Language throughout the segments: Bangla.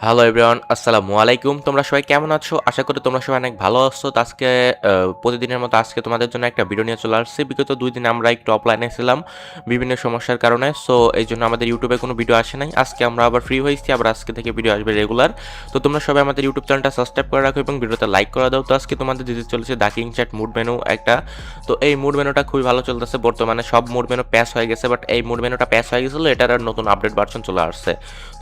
হ্যালো এভরিওয়ান, আসসালামু আলাইকুম। তোমরা সবাই কেমন আছো? আশা করি তোমরা সবাই অনেক ভালো আছো। তো আজকে প্রতিদিনের মতো আজকে তোমাদের জন্য একটা ভিডিও নিয়ে চলে আসছি। বিগত ২ দিন আমরা একটু অফলাইনে ছিলাম বিভিন্ন সমস্যার কারণে। সো এইজন্য আমাদের ইউটিউবে কোনো ভিডিও আসে নাই। আজকে আমরা আবার ফ্রি হয়েছি। আবার আজকে থেকে ভিডিও আসবে রেগুলার। তো তোমরা সবাই আমাদের ইউটিউব চ্যানেলটা সাবস্ক্রাইব করে রাখো এবং ভিডিওতে লাইক করে দাও। তো আজকে তোমাদের দিতে চলেছে the king chat mood menu একটা। তো এই মুড মেনুটা খুবই ভালো চলতেছে। বর্তমানে সব মুড মেনু প্যাচ হয়ে গেছে, বাট এই মুড মেনুটা প্যাচ হয়ে গেছিল, এটার আর নতুন আপডেট ভার্সন চলে আসছে।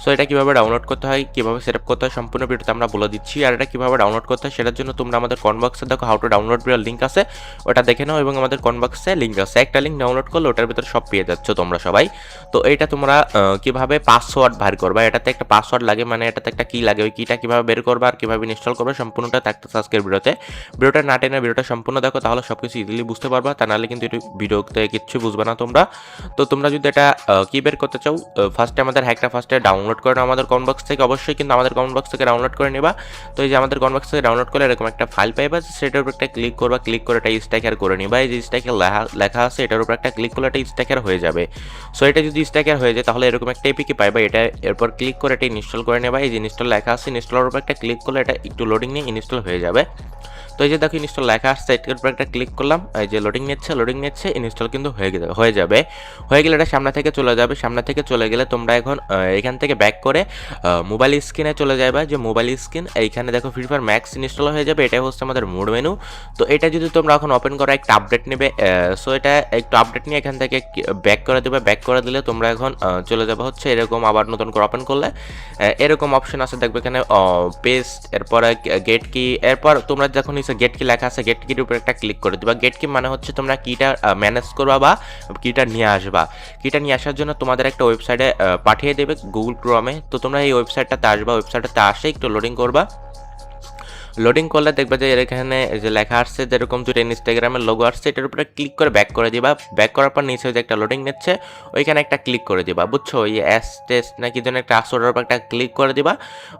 সো এটা কিভাবে ডাউনলোড করতে হয়, কিভাবে সেটআপ করতে হয় সম্পূর্ণ ভিডিওতে আমরা বলে দিচ্ছি। আর এটা কিভাবে ডাউনলোড করতে হয় সেটার জন্য তোমরা আমাদের কমেন্ট বক্সে দেখো how to download video link আছে, ওটা দেখে নাও এবং আমাদের কমেন্ট বক্সে লিংক আছে। একটা লিংক ডাউনলোড করলে ওটার ভিতরে সব পেয়ে যাচ্ছ তোমরা সবাই। তো এইটা তোমরা কিভাবে পাসওয়ার্ড বের করবা, এটাতে একটা পাসওয়ার্ড লাগে, মানে এটাতে একটা কি লাগে, ওই কিটা কিভাবে বের করবা আর কিভাবে ইনস্টল করবে সম্পূর্ণটা থাকতেছে আজকের ভিডিওতে। ভিডিওটা না টেনে ভিডিওটা সম্পূর্ণ দেখো, তাহলে সবকিছু ইজিলি বুঝতে পারবা। তা নাহলে কিন্তু ভিডিওতে কিচ্ছু বুঝবে না তোমরা। তো তোমরা যদি এটা কি বের করতে চাও, ফার্স্টে আমাদের হ্যাকটা ফার্স্টে ডাউনলোড করে নাও আমাদের কমেন্ট বক্স থেকে। অবশ্যই কিন্তু আমাদের কমেন্ট বক্স থেকে ডাউনলোড করে নেবা। তো এই যে আমাদের কমেন্ট বক্স থেকে ডাউনলোড করলে এরকম একটা ফাইল পাইবা, সেটার উপর একটা ক্লিক করবা, ক্লিক করে এটা স্ট্যাকার করে নিবা। এই যে স্ট্যাকার লেখা আছে এটার উপর একটা ক্লিক করলে এটা স্ট্যাকার হয়ে যাবে। সো এটা যদি স্ট্যাকার হয়ে যায় তাহলে এরকম একটা এপিকে পাইবা, এটা এরপর ক্লিক করে এটা ইনস্টল করে নেবা। এই যে ইনস্টল লেখা আছে, ইনস্টলের উপর একটা ক্লিক করলে এটা একটু লোডিং নিয়ে ইনস্টল হয়ে যাবে। তো এই যে দেখো ইনস্টল লেখা আসছে, এটার উপর একটা ক্লিক করলাম, এই যে লোডিং নিচ্ছে, ইনস্টল কিন্তু হয়ে যাবে। হয়ে গেলে এটা সামনে থেকে চলে যাবে। সামনে থেকে চলে গেলে তোমরা এখন এখান থেকে ব্যাক করে মোবাইল স্ক্রিনে চলে যাবে। যে মোবাইল স্ক্রিন এইখানে দেখো ফ্রি ফায়ার ম্যাক্স ইনস্টল হয়ে যাবে। এটাই হচ্ছে আমাদের মুড মেনু। তো এটা যদি তোমরা এখন ওপেন করো একটা আপডেট নেবে। সো এটা একটু আপডেট নিয়ে এখান থেকে ব্যাক করে দেবে। ব্যাক করে দিলে তোমরা এখন চলে যাবে হচ্ছে এরকম, আবার নতুন করে ওপেন করলে এরকম অপশন আছে দেখবে এখানে পেস্ট, এরপরে গেট কি, এরপর তোমরা যখন গেট কি লেখা আছে গেট কির উপর একটা ক্লিক করে দিবা। গেট কি মানে হচ্ছে তোমরা কিটা ম্যানেজ করবা বা কিটা নিয়ে আসবা। কিটা নিয়ে আসার জন্য তোমাদের একটা ওয়েবসাইটে পাঠিয়ে দেবে গুগল ক্রোমে। তো তোমরা এই ওয়েবসাইটটাতে আসবা, ওয়েবসাইটটাতে আসে একটু লোডিং করবা। লোডিং করলে দেখবে যে এখানে যে লেখা আসছে যেরকম দুটো ইনস্টাগ্রামের লোগো আসছে, এটার উপরে ক্লিক করে ব্যাক করে দিবা। ব্যাক করার পর নিচে যে একটা লোডিং নিচ্ছে ওইখানে একটা ক্লিক করে দিবা, বুঝছো? ওই এস টেস্ট নাকি যেন একটা আসছে, ওটার উপর একটা ক্লিক করে দিবা।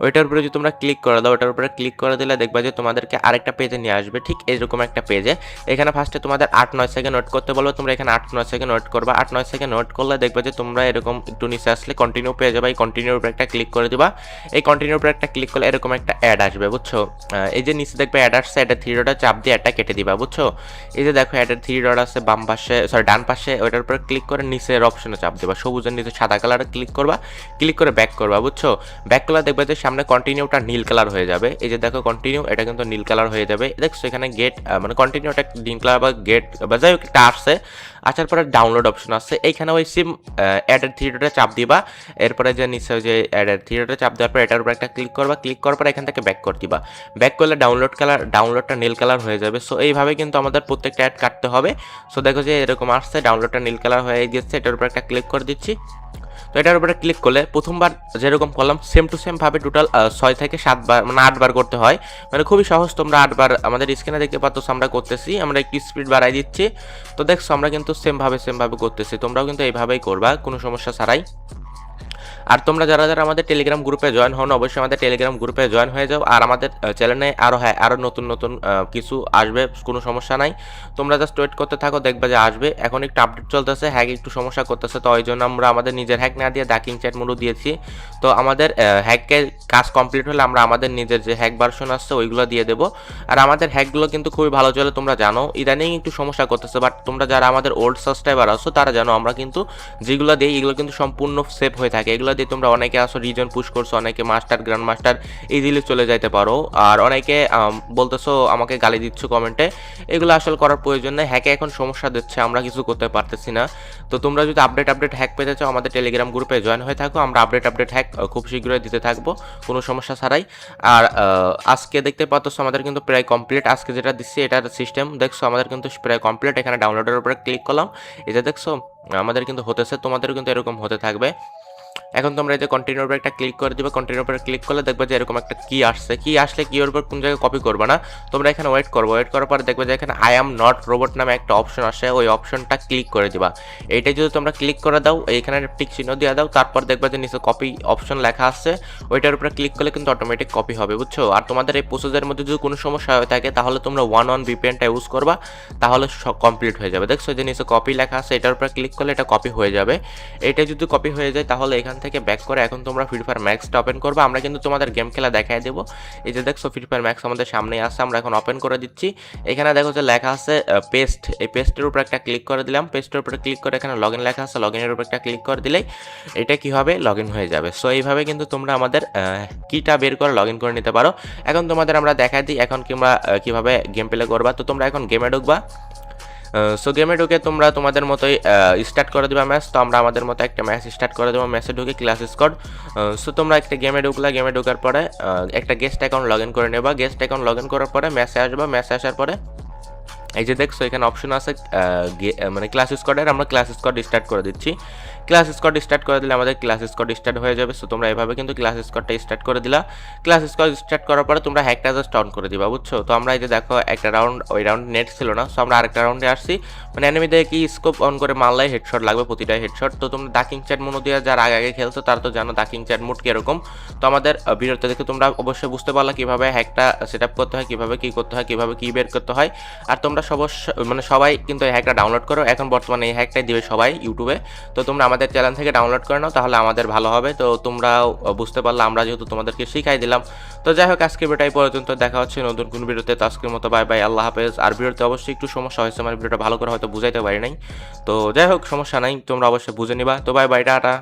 ওইটার উপরে যদি তোমরা ক্লিক করে দাও, ওটার উপরে ক্লিক করে দিলে দেখবা যে তোমাদেরকে আরেকটা পেজে নিয়ে আসবে, ঠিক এরকম একটা পেজে। এখানে ফার্স্টে তোমাদের 8-9 সেকেন্ড ওয়েট করতে বলবো, তোমরা এখানে 8-9 সেকেন্ড ওয়েট করবা। 8-9 সেকেন্ড ওয়েট করলে দেখবে যে তোমরা এরকম একটু নিচে আসলে কন্টিনিউ পেয়ে যাবে। এই কন্টিনিউর উপরে একটা ক্লিক করে দিবা। এই কন্টিনিউর উপরে একটা ক্লিক করলে এরকম একটা অ্যাড আসবে, বুঝছো? এই যে নিচে দেখবে অ্যাড আসছে, অ্যাডের থ্রি ডটে চাপ দিয়ে অ্যাডটা কেটে দিবা, বুঝছো? এই যে দেখো অ্যাডের থ্রি ডট আছে বাম পাশে, সরি ডান পাশে, ওইটার উপরে ক্লিক করে নিচের অপশনে চাপ দিবা, সবুজের নিচে সাদা কালারে ক্লিক করবা, ক্লিক করে ব্যাক করবা, বুঝছো? ব্যাক করলে দেখবে যে সামনে কন্টিনিউটা নীল কালার হয়ে যাবে। এই যে দেখো কন্টিনিউ, এটা কিন্তু নীল কালার হয়ে যাবে। দেখছো এখানে গেট মানে কন্টিনিউটা নীল কালার বা গেট বা যাই হোক একটা আসছে। আসার পরে ডাউনলোড অপশন আছে, এইখানে ওই সিম অ্যাডের থ্রি ডটে চাপ দিবা। এরপরে যে নিচে যে অ্যাডের থ্রি ডটে চাপ দেওয়ার পর এটার উপর একটা ক্লিক করবা, ক্লিক করার পর এখান থেকে ব্যাক করে দিবা। ব্যাক করলে ডাউনলোডটা নীল কালার হয়ে যাবে। সো এইভাবে কিন্তু আমাদের প্রত্যেকটা অ্যাড কাটতে হবে। সো দেখো যে এরকম আসছে, ডাউনলোডটা নীল কালার হয়ে গেছে, এটার উপর একটা ক্লিক করে দিচ্ছি। তো এটার উপরে ক্লিক করলে প্রথমবার যেরকম করলাম সেম টু সেম ভাবে টোটাল 6 থেকে 7 বার মানে 8 বার করতে হয়। মানে খুবই সহজ, তোমরা 8 বার আমাদের স্ক্রিনে দেখতে পাচ্ছ আমরা করতেছি। আমরা একটু স্পিড বাড়াই দিচ্ছি। তো দেখছো আমরা কিন্তু সেম ভাবে করতেছি। তোমরাও কিন্তু এইভাবেই করবা কোনো সমস্যা ছাড়াই। আর তোমরা যারা যারা আমাদের টেলিগ্রাম গ্রুপে জয়েন হও না, অবশ্যই আমাদের টেলিগ্রাম গ্রুপে জয়েন হয়ে যাও। আর আমাদের চ্যানেলে আরও নতুন নতুন কিছু আসবে, কোনো সমস্যা নাই। তোমরা জাস্ট ওয়েট করতে থাকো, দেখবে যে আসবে। এখন একটু আপডেট চলতেছে, হ্যাক একটু সমস্যা করতেছে, তো ওই জন্য আমরা আমাদের নিজের হ্যাক না দিয়ে দ্য কিং চ্যাট মোডও দিয়েছি। তো আমাদের হ্যাকের কাজ কমপ্লিট হলে আমরা আমাদের নিজের যে হ্যাক ভার্সন আসছে ওইগুলো দিয়ে দেবো। আর আমাদের হ্যাকগুলো কিন্তু খুবই ভালো চলে, তোমরা জানো। ইদানিং একটু সমস্যা করতেছে, বাট তোমরা যারা আমাদের ওল্ড সাবস্ক্রাইবার আছো তারা জানো আমরা কিন্তু যেগুলো দিই এগুলো কিন্তু সম্পূর্ণ সেভ হয়ে থাকে। এগুলো দিয়ে তোমরা অনেকে আসো রিজন পুশ করছো, অনেকে মাস্টার গ্র্যান্ড মাস্টার ইজিলি চলে যাইতে পারো। আর অনেকে বলতেছো আমাকে গালি দিচ্ছ কমেন্টে, এগুলো আসলে করার প্রয়োজন নেই। হ্যাকে এখন সমস্যা দিচ্ছে, আমরা কিছু করতে পারতেছি না। তো তোমরা যদি আপডেট হ্যাক পেতে চাও আমাদের টেলিগ্রাম গ্রুপে জয়েন হয়ে থাকো, আমরা আপডেট হ্যাক খুব শীঘ্রই দিতে থাকবো কোনো সমস্যা ছাড়াই। আর আজকে দেখতে পাচ্ছ আমাদের কিন্তু প্রায় কমপ্লিট, আজকে যেটা দিচ্ছি এটার সিস্টেম দেখছো আমাদের কিন্তু প্রায় কমপ্লিট। এখানে ডাউনলোডের উপরে ক্লিক করলাম, এই যে দেখছো আমাদের কিন্তু হতেছে, তোমাদেরও কিন্তু এরকম হতে থাকবে। এখন তোমরা এই যে কন্টিনিউর উপর একটা ক্লিক করে দিবে, কন্টিনিউর উপরে ক্লিক করলে দেখবে যে এরকম একটা কি আসছে। কি আসলে কি ওর উপর কোন জায়গায় কপি করবে না, তোমরা এখানে ওয়েট করবো। ওয়েট করার পরে দেখবে যে এখানে আই অ্যাম নট রোবট নামে একটা অপশন আসে, ওই অপশনটা ক্লিক করে দিবা। এইটা যদি তোমরা ক্লিক করে দাও, এইখানে টিক চিহ্ন দিয়ে দাও, তারপর দেখবে যে নিচে কপি অপশন লেখা আছে, ওইটার উপরে ক্লিক করলে কিন্তু অটোমেটিক কপি হবে, বুঝছো? আর তোমাদের এই প্রসেসের মধ্যে যদি কোনো সমস্যা হয়ে থাকে তাহলে তোমরা 1 VPNটা ইউজ করবা, তাহলে কমপ্লিট হয়ে যাবে। দেখছো যে নিচে কপি লেখা আছে, এটার উপরে ক্লিক করলে এটা কপি হয়ে যাবে। এটা যদি কপি হয়ে যায় তাহলে এখান থেকে ব্যাক করে এখন তোমরা ফ্রি ফায়ার ম্যাক্সটা ওপেন করবে। আমরা কিন্তু তোমাদের গেম খেলা দেখাই দেবো। এই যে দেখছো ফ্রি ফায়ার ম্যাক্স আমাদের সামনেই আসছে, আমরা এখন ওপেন করে দিচ্ছি। এখানে দেখো যে লেখা আছে পেস্ট, এই পেস্টের উপর একটা ক্লিক করে দিলাম। পেস্টের উপরে ক্লিক করে এখানে লগ ইন লেখা আছে, লগ ইনের উপর একটা ক্লিক করে দিলেই এটা কি হবে, লগ ইন হয়ে যাবে। সো এইভাবে কিন্তু তোমরা আমাদের কিটা বের করে লগ ইন করে নিতে পারো। এখন তোমাদের আমরা দেখাই দিই এখন কিংবা কীভাবে গেম প্লে করবা। তো তোমরা এখন গেমে ঢুকবা। সো গেমে ঢুকে তোমরা তোমাদের মতোই স্টার্ট করে দেবা ম্যাচ। তো আমরা আমাদের মতো একটা ম্যাচ স্টার্ট করে দেবো। ম্যাচে ঢুকে ক্লাস স্কোয়াড। সো তোমরা একটা গেমে ঢুকলা, গেমে ঢোকার পরে একটা গেস্ট অ্যাকাউন্ট লগ ইন করে নেবা। গেস্ট অ্যাকাউন্ট লগ ইন করার পরে ম্যাচে আসবা। ম্যাচে আসার পরে এই যে দেখছো এখানে অপশন আছে মানে ক্লাস স্কোয়াডের, আমরা ক্লাস স্কোয়াড স্টার্ট করে দিচ্ছি। ক্লাস স্কোয়াড স্টার্ট করে দিলে আমাদের ক্লাস স্কোয়াড স্টার্ট হয়ে যাবে। সো তোমরা এভাবে কিন্তু ক্লাস স্কোয়াডটা স্টার্ট করে দিলা। ক্লাস স্কোয়াড স্টার্ট করার পরে তোমরা হ্যাকটা জাস্ট অন করে দিবা, বুঝছো। তো আমরা এই যে দেখো একটা রাউন্ড, ওই রাউন্ড নেট ছিল না, সো আমরা আরেকটা রাউন্ডে আসছি। মানে এনিমিদের কি স্কোপ অন করে মারলাই হেডশট লাগবে, প্রতিটা হেডশট। তো তোমরা ডাকিং চ্যাট মোড দিয়ে যারা আগে আগে খেলছো তারা তো জানো ডাকিং চ্যাট মোড কীরকম। তো আমাদের ভিডিওতে দেখে তোমরা অবশ্যই বুঝতে পারলা কীভাবে হ্যাকটা সেট আপ করতে হয়, কীভাবে কী করতে হয়, কীভাবে কী বের করতে হয়। আর তোমরা মানে সবাই কিন্তু এই হ্যাকটা ডাউনলোড করো। এখন বর্তমানে এই হ্যাকটাই দিবে সবাই ইউটিউবে। তো তোমরা আমাদের চ্যানেল থেকে ডাউনলোড করে নাও, তাহলে আমাদের ভালো হবে। তো তোমরাও বুঝতে পারলে, আমরা যেহেতু তোমাদেরকে শিখাই দিলাম। তো যাই হোক আজকে ভিডিওটাই পর্যন্ত, দেখা হচ্ছে নতুন কোন ভিডিওতে। তো আজকের মতো বাই বাই, আল্লাহ হাফেজ। আর ভিডিওতে অবশ্যই একটু সমস্যা হয়েছে, মানে ভিডিওটা ভালো করে হয়তো বুঝাইতে পারি নাই। তো যাই হোক সমস্যা নাই, তোমরা অবশ্যই বুঝে নিবা। তো বাই বাই, টাটা।